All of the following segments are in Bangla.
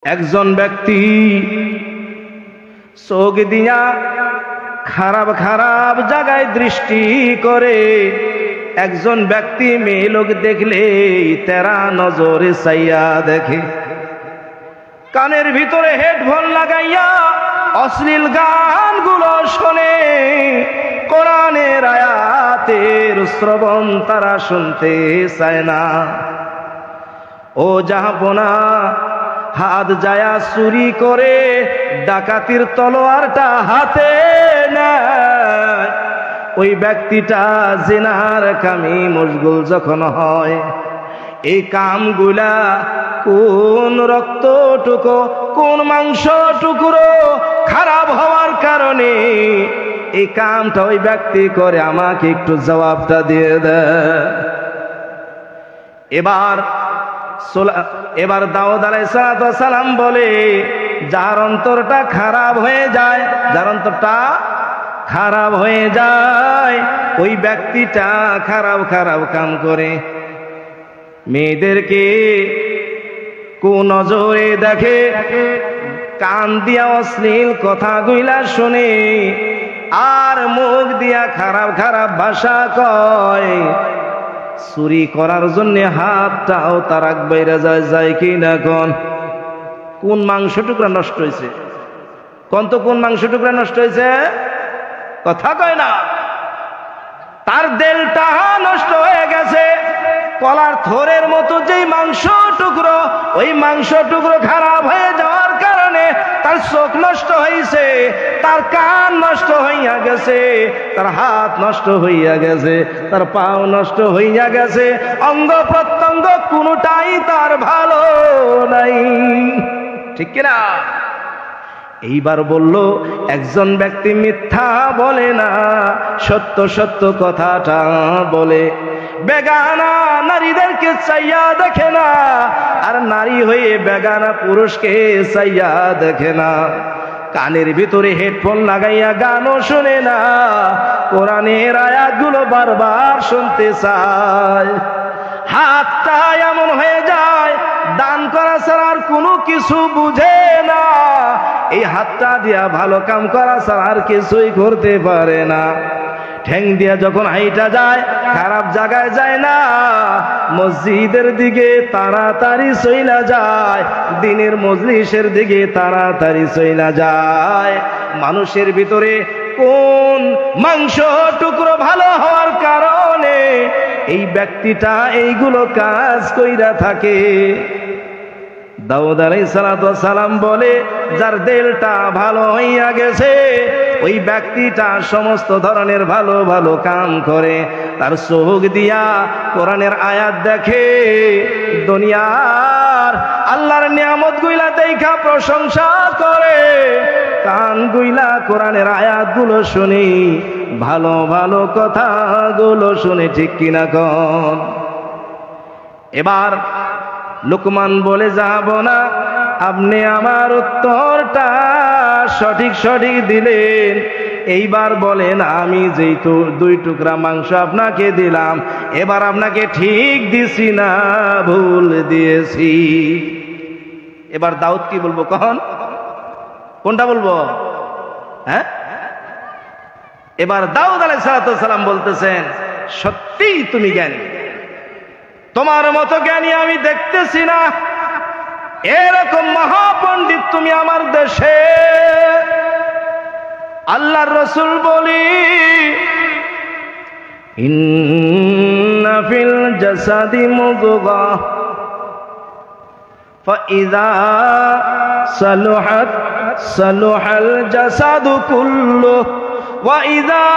একজন ব্যক্তি চোখ দিয়া খারাপ খারাপ জায়গায় দৃষ্টি করে। একজন ব্যক্তি মেয়ে লোক দেখলে তেরা নজরে চাইয়া দেখে। কানের ভিতরে হেডফোন লাগাইয়া অশ্লীল গানগুলো শোনে। কোরআনের আয়াতের শ্রবণ তারা শুনতে চায় না। ও জাহাপনা, হাত যায়া চুরি করে ডাকাতির তলোয়ারটা হাতে নেয়। ওই ব্যক্তিটা জিনার কামে মশগুল যখন হয়, এই কামগুলা কোন রক্তটুকু কোন মাংস টুকরো খারাপ হওয়ার কারণে এই কামটা ওই ব্যক্তি করে, আমাকে একটু জবাবটা দিয়ে দেয়। এবার দাউদ আলাইহিস সালাম বলে, যার অন্তরটা খারাপ হয়ে যায়, যার অন্তরটা খারাপ হয়ে যায়, ওই ব্যক্তিটা খারাপ খারাপ কাম করে। মেয়েদেরকে কুনজরে দেখে, কান দিয়া অশ্লীল কথাগুলা শুনে, আর মুখ দিয়া খারাপ খারাপ ভাষা কয়। চুরি করার জন্য হাতটাও তার আগ বাইরে যায় কি না? কোন মাংস টুকরা নষ্ট হয়েছে? কোন মাংস টুকরা নষ্ট হয়েছে? কথা কয় না। তার দেলটা নষ্ট হয়ে গেছে। কলার থোরের মতো যেই মাংস টুকরো, ওই মাংস টুকরো খারাপ হয়ে যাওয়ার কারণে তার চোখ নষ্ট হয়েছে, তার কান নষ্ট হইয়া গেছে, তার হাত নষ্ট হইয়া গেছে, তার পাও নষ্ট হইয়া গেছে। অঙ্গ প্রত্যঙ্গ কোনটাই তার ভালো নাই। ঠিক কিনা? এইবার বলল, একজন ব্যক্তি মিথ্যা বলে না, সত্য সত্য কথাটা বলে। বেগানা নারীদেরকে চাইয়া দেখে না, আর নারী হয়ে বেগানা পুরুষকে চাইয়া দেখে না। কানের ভিতরে হেডফোন লাগাইয়া গানও শুনে না, কোরআনের আয়াতগুলো বারবার শুনতে চায়। হাতটা এমন হয়ে যায়, দান করা ছাড়া আর কোনো কিছু বুঝে না। এই হাতটা দিয়া ভালো কাম করা ছাড়া আর কিছুই করতে পারে না। ঠ্যাং দিয়া যখন হাইটা যায়, খারাপ জায়গায় যায় না, মসজিদের দিকে তাড়াতাড়ি চইলা যায়, দিনের মজলিসের দিকে তাড়াতাড়ি চইলা যায়। মানুষের ভিতরে কোন মাংস টুকরো ভালো হওয়ার কারণে এই ব্যক্তিটা এইগুলো কাজ কইরা থাকে। দাউদ আলাইহিস সালাম বলে, যার দিলটা ভালো হইয়া গেছে, ওই ব্যক্তিটা সমস্ত ধরনের ভালো ভালো কাম করে। তার চোখ দিয়া কোরআনের আয়াত দেখে, দুনিয়ার আল্লাহর নিয়ামত গুলা দেখা প্রশংসা করে, কান গুলা কোরআনের আয়াতগুলো শুনি, ভালো ভালো কথাগুলো শুনে। ঠিক কিনা কোন? এবার লুকমান বলে, যাব না, আপনি আমার উত্তরটা সঠিক সঠিক দিলেন। এইবার বলেন, আমি যেই তো 2 টুকরা মাংস আপনাকে দিলাম, এবার আপনাকে ঠিক দিছি না ভুল দিয়েছি? এবার দাউদ কি বলবো? কোনটা বলবো? হ্যাঁ, এবার দাউদ আলাইহিস সালাম বলতেছেন, সত্যি তুমি জ্ঞানী, তোমার মতো জ্ঞানী আমি দেখতেছি না। এরকম মহাপণ্ডিত তুমি আমার দেশে। আল্লাহর রাসূল বলি, ইন্না ফিল জাসাদি মুদগাহ ফাইযা সালুহাত সালুহাল জাসাদু কুল্লুহু ওয়া ইযা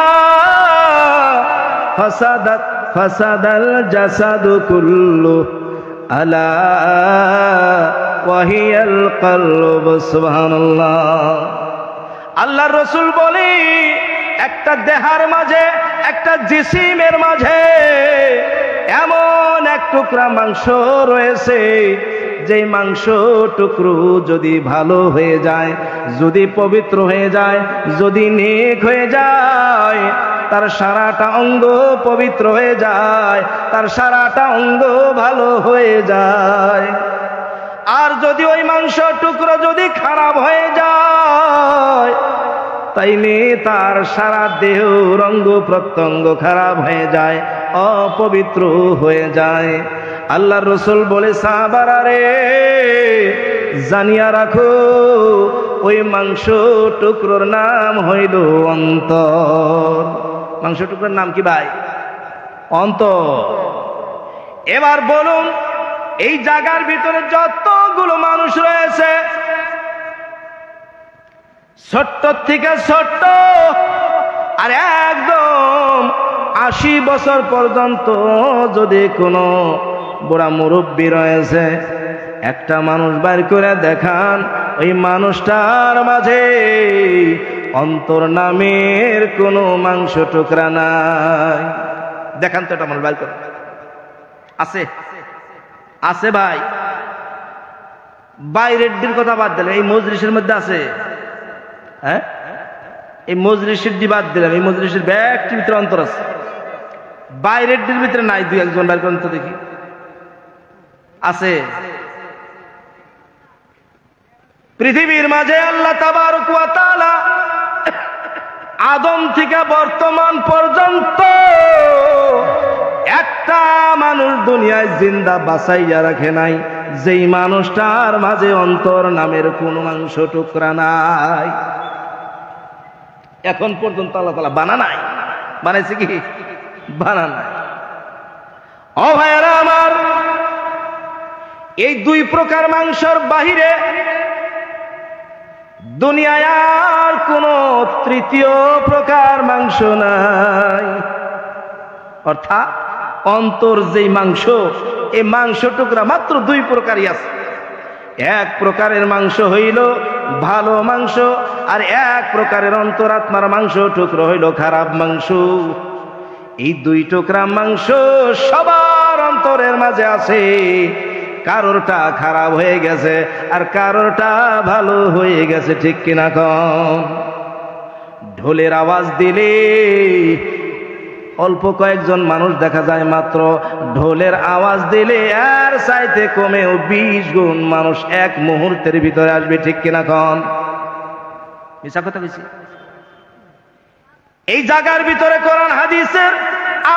ফাসাদাত ফাসাদাল জাসাদু কুল্লুহু আলা ওয়াহিয়াল কলব। সুবহানাল্লাহ। আল্লাহর রাসূল বলে, একটা দেহার মাঝে, একটা জিসিমের মাঝে এমন এক টুকরা মাংস রয়েছে, যেই মাংস টুকরো যদি ভালো হয়ে যায়, যদি পবিত্র হয়ে যায়, যদি নেক হয়ে যায়, তার সারাটা অঙ্গ পবিত্র হয়ে যায়, তার সারাটা অঙ্গ ভালো হয়ে যায়। আর যদি ওই মাংস টুকরো যদি খারাপ হয়ে যায় তাইলে তার সারা দেহ রঙ্গ প্রত্যঙ্গ খারাপ হয়ে যায়, অপবিত্র হয়ে যায়। আল্লাহর রাসূল বলে, সাহাবারা রে, জানিয়া রাখো ওই মাংস টুকরোর নাম হইল অন্তর। মাংস টুকরোর নাম কি ভাই? অন্তর। এবার বলুন, এই জায়গার ভিতরে যতগুলো মানুষ রয়েছে, ছোট্ট থেকে ছোট্ট আর একদম 80 বছর পর্যন্ত যদি কোনো বুড়া মুরব্বী রয়েছে, একটা মানুষ বাইর করে দেখান, ওই মানুষটার মাঝে অন্তর নামের কোনো মাংস টুকরা নাই। দেখান তো একটা মানুষ বাইর করে। আছে? আছে ভাই? বাইরের দিন কথা বাদ দিলে এই মজলিসের মধ্যে আছে? হ্যাঁ, এই মজলিসের দি বাদ দিলাম, এই মজলিসের ব্যক্তির ভিতরে অন্তর আছে, বাইরের দিন ভিতরে নাই। দুই একজন বাইর করেন তো দেখি। আছে? পৃথিবীর মাঝে আল্লাহ তাবারক ওয়া তাআলা আদম থেকে বর্তমান পর্যন্ত একটা মানুষ দুনিয়ায় জিন্দা বাঁচাইয়া রাখে নাই যেই মানুষটার মাঝে অন্তর নামের কোন মাংস টুকরা নাই। এখন পর্যন্ত আল্লাহ তাআলা বানা নাই। বানাইছে কি? বানা নাই। ও ভাইরা আমার, এই দুই প্রকার মাংসর বাহিরে দুনিয়ায় আর কোন তৃতীয় প্রকার মাংস নাই। অর্থাৎ অন্তর যেই মাংস, এই মাংস টুকরা মাত্র দুই প্রকারই আছে। এক প্রকারের মাংস হইল ভালো মাংস, আর এক প্রকারের অন্তরাত্মার মাংস টুকরো হইল খারাপ মাংস। এই দুই টুকরা মাংস সবার অন্তরের মাঝে আছে। কারোরটা খারাপ হয়ে গেছে আর কারোরটা ভালো হয়ে গেছে, ঠিক কিনা কন? ঢোলের আওয়াজ দিলে অল্প কয়েকজন মানুষ দেখা যায়, মাত্র ঢোলের আওয়াজ দিলে আর চাইতে কমেও 20 গুণ মানুষ এক মুহূর্তের ভিতরে আসবে, ঠিক কিনা কন? মিছা কথা বলছি? এই জায়গার ভিতরে কোরআন হাদিসের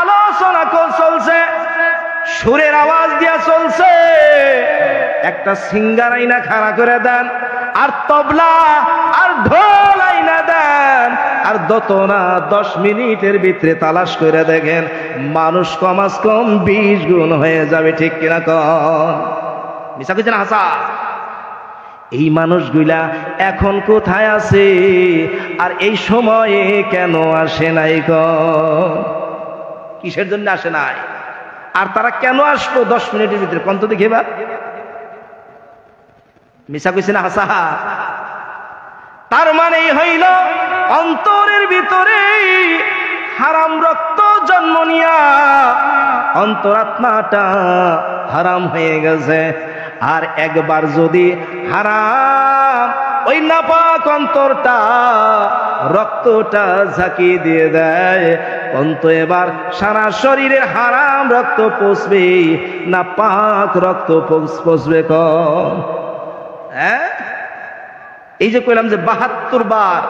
আলোচনা চলছে, সুরের আওয়াজ দিয়া চলছে। একটা সিঙ্গার আইনা খাড়া করে দেন, আর তবলা আর ঢোল আইনা দেন, আর দতনা 10 মিনিটের ভিতরে তালাশ করে দেখেন মানুষ কমাস কম 20 গুণ হয়ে যাবে, ঠিক কিনা কন? মিছা কইছেন হাসা? এই মানুষগুলা এখন কোথায় আছে আর এই সময়ে কেন আসে নাই? কন কিসের জন্য আসে নাই? আর তারা কেন আসলো 10 মিনিটের ভিতরে? কন্ত দেখি এবার। মিছা কইছে না হাসা? তার মানে হইল অন্তরের ভিতরে হারাম রক্ত জন্ম নিয়া অন্তরাত্মাটা হারাম হয়ে গেছে। আর একবার যদি হারাম ওই নাপাক অন্তরটা রক্তটা ঝাঁকিয়ে দিয়ে দেয়, অন্ত এবার সারা শরীরে হারাম রক্ত পৌঁছবে না পাক রক্ত পৌঁছবে? কম হ্যাঁ, এই যে কইলাম যে 72 বার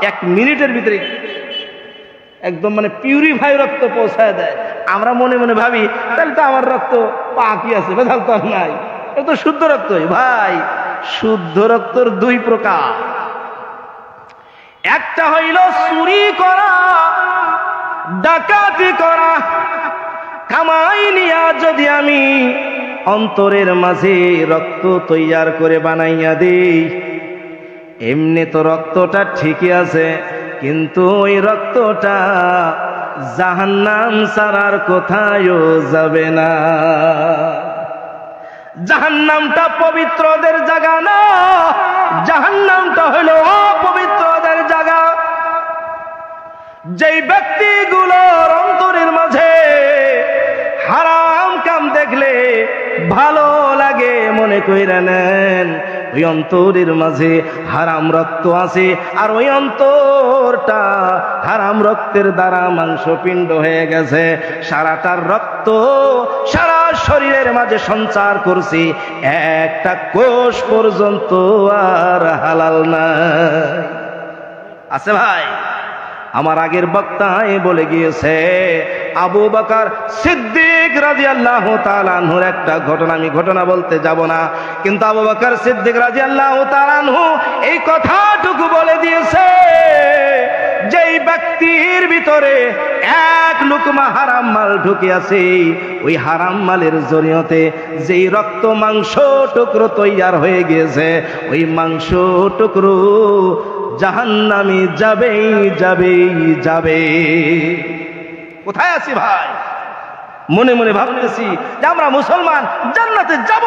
1 মিনিটের ভিতরে একদম মানে পিউরিফাই রক্ত পৌঁছায় দেয়। আমরা মনে মনে ভাবি তাহলে তো আমার রক্ত পাকই আছে, বেদাল তো নাই, এটা তো শুদ্ধ রক্তই। ভাই, শুদ্ধ রক্তর 2 প্রকার। একটা হইল চুরি করা, ডাকাতি করা। কামাই নিয়া যদি আমি অন্তরের মাঝে রক্ত তৈয়ার করে বানাইয়া দেই, এমনি তো রক্তটা ঠিকই আছে, কিন্তু ওই রক্তটা জাহান্নাম ছাড়ার কোথায়ও যাবে না। জাহান্নামটা পবিত্রদের জায়গা না, জাহান্নামটা হলো অপবিত্রদের জায়গা। যেই ব্যক্তিগুলোর অন্তরের মাঝে হারাম কাম দেখলে ভালো লাগে মনে কইরা নেন, ওই অন্তরের মাঝে হারাম রক্ত আছে, আর ওই অন্তরটা হারাম রক্তের দ্বারা মাংসপিণ্ড হয়ে গেছে। সারাটার রক্ত সারা শরীরের মাঝে সঞ্চার করছি, একটা কোষ পর্যন্ত আর হালাল নাই। আছে ভাই, আমার আগের বক্তায় বলে গিয়েছে আবু বকর সিদ্দিক রাদিয়াল্লাহু তাআলা আনহুর একটা ঘটনা, আমি ঘটনা বলতে যাব না, কিন্তু আবু বকর সিদ্দিক রাদিয়াল্লাহু তাআলা আনহু এই কথাটুকু বলে দিয়েছে, যেই ব্যক্তির ভিতরে এক লুকমা হারাম মাল ঢুকিয়াছে, ওই হারাম মালের জরিয়তে যেই রক্ত মাংস টুকরো তৈয়ার হয়ে গিয়েছে, ওই মাংস টুকরো জাহান্নামে যাবেই যাবেই যাবে। কোথায় আছি ভাই? মনে মনে ভাবতেছি যে আমরা মুসলমান জান্নাতে যাব।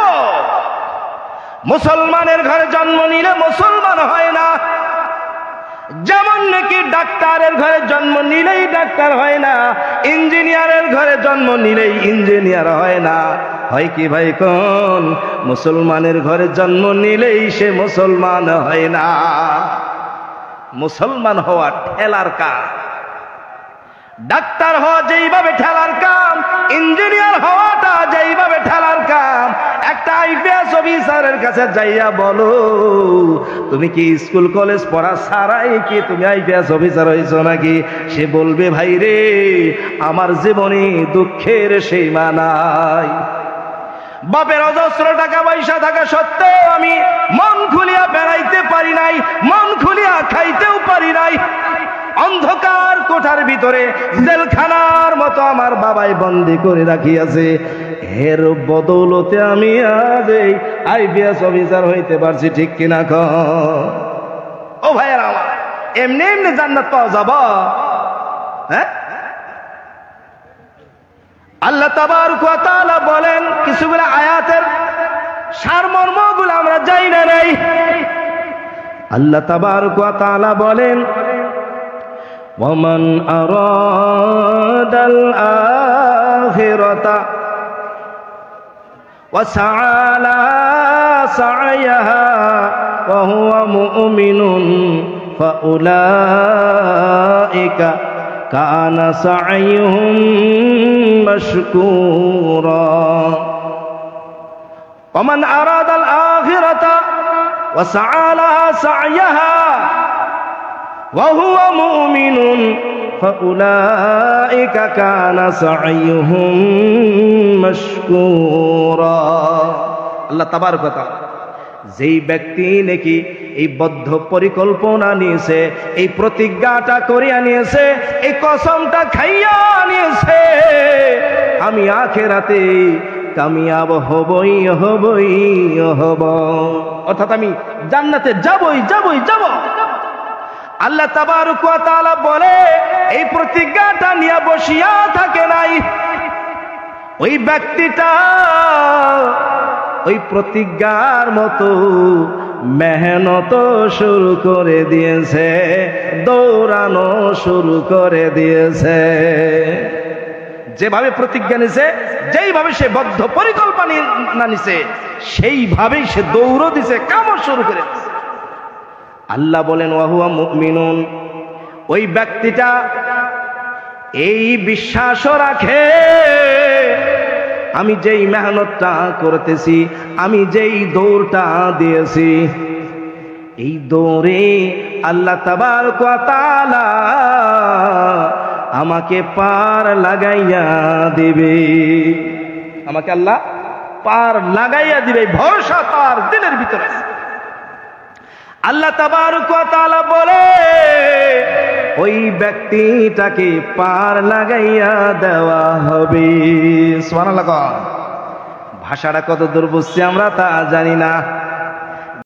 মুসলমানের ঘরে জন্ম নিলে মুসলমান হয় না, যেমন নাকি ডাক্তারের ঘরে জন্ম নিলেই ডাক্তার হয় না, ইঞ্জিনিয়ারের ঘরে জন্ম নিলেই ইঞ্জিনিয়ার হয় না। হয় কি ভাই কোন? মুসলমানের ঘরে জন্ম নিলেই সে মুসলমান হয় না। মুসলমান হওয়া ঠেলার কাম, ডাক্তার হওয়া যেইভাবে ঠেলার কাম, ইঞ্জিনিয়ার হওয়াটা যেইভাবে ঠেলার কাম। একটা আইপিএস অফিসারের কাছে যাইয়া বলো, তুমি কি স্কুল কলেজ পড়া ছাড়াই কি তুমি আইপিএস অফিসার হয়েছো নাকি? সে বলবে ভাই রে, আমার জীবনে দুঃখের সীমা নাই। বাপের অজস্র টাকা পয়সা থাকা সত্ত্বেও আমি মন খুলিয়া বেড়াইতে পারি নাই, মন খুলিয়া খাইতেও পারি নাই। অন্ধকার কোঠার ভিতরে জেলখানার মতো আমার বাবাই বন্দী করে রাখিয়াছে, এর বদৌলতে আমি আজ এই আইপিএস অফিসার হইতে পারছি। ঠিক কিনা ক? ও ভাইয়েরা আমার, এমনি এমনি জান্নাত পাওয়া যাব? হ্যাঁ, আল্লাহ তাবারক ওয়া তাআলা বলেন, কিছুগুলো আয়াতের সারমর্মগুলো আমরা জানি না নাই। আল্লাহ তাবারক ওয়া তাআলা বলেন, ওয়ামান আরাদাল আখিরাতা ওয়া সাআলা সা'য়াহা ওয়া হুয়া মুমিনুন ফাউলাইকা কানা সা'য়ুহুম মাশকুরা। ওয়ামান আরাদাল আখিরাতা ওয়া সা'আলা সা'য়াহা ওয়া হুয়া মুমিনুন ফাউলাইকা কানা সা'য়ুহুম মাশকুরা। আল্লাহ তাবারক ওয়া তাআলা যেই ব্যক্তি নাকি এই বদ্ধ পরিকল্পনা নিয়েছে, এই প্রতিজ্ঞাটা করিয়া নিয়েছে, এই কসমটা খাইয়া নিয়েছে, আমি আখিরাতে কামিয়াব হবই হবই হব, অর্থাৎ আমি জান্নাতে যাবই যাবই যাব। আল্লাহ তাবারক ওয়া তাআলা বলে, এই প্রতিজ্ঞাটা নিয়ে বসিয়া থাকে নাই। ওই ব্যক্তিটা ওই প্রতিজ্ঞার মতো মেহনত শুরু করে দিয়েছে, দৌড়ানো শুরু করে দিয়েছে। যেভাবে প্রতিজ্ঞা নিছে, যেইভাবে সে বদ্ধ পরিকল্পনা নিছে, সেইভাবেই সে দৌড় দিছে, কামড় শুরু করে দিছে। আল্লাহ বলেন, ওয়া হুয়া মুমিনুন, ওই ব্যক্তিটা এই বিশ্বাসও রাখে, আমি যেই মেহনতটা করতেছি, আমি যেই দৌড়টা দিয়েছি, এই দৌড়ে আল্লাহ তাবারক ওয়া তাআলা আমাকে পার লাগাইয়া দিবে, আমাকে আল্লাহ পার লাগাইয়া দিবে, ভরসা তার দিলের ভিতরে। আল্লাহ তাবারক ওয়া তাআলা বলে, ওই ব্যক্তিটাকে পার লাগাইয়া দেওয়া হবে। সুবহানাল্লাহ। ভাষাটা কত দূর বুঝছি আমরা তা জানি না।